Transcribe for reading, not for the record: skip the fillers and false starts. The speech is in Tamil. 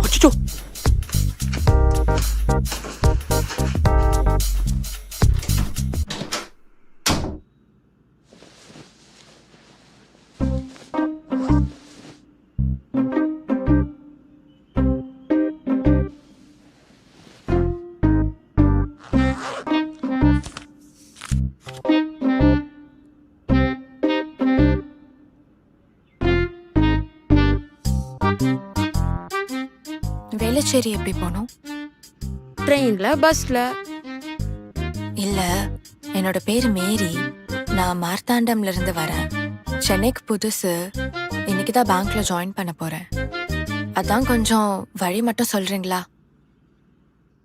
அச்சச்சோ! வேளச்சேரி எப்படி போனோம்? ட்ரெயின்ல, பஸ்ல. இல்ல, என்னோட பேரு மேரி. நான் மார்த்தாண்டம்ல இருந்து வரேன். சென்னைக்கு புதுசு. இன்னைக்கு தான் பேங்க்ல ஜாயின் பண்ண போறேன். அதான் கொஞ்சம் வழி மட்டும் சொல்றீங்களா?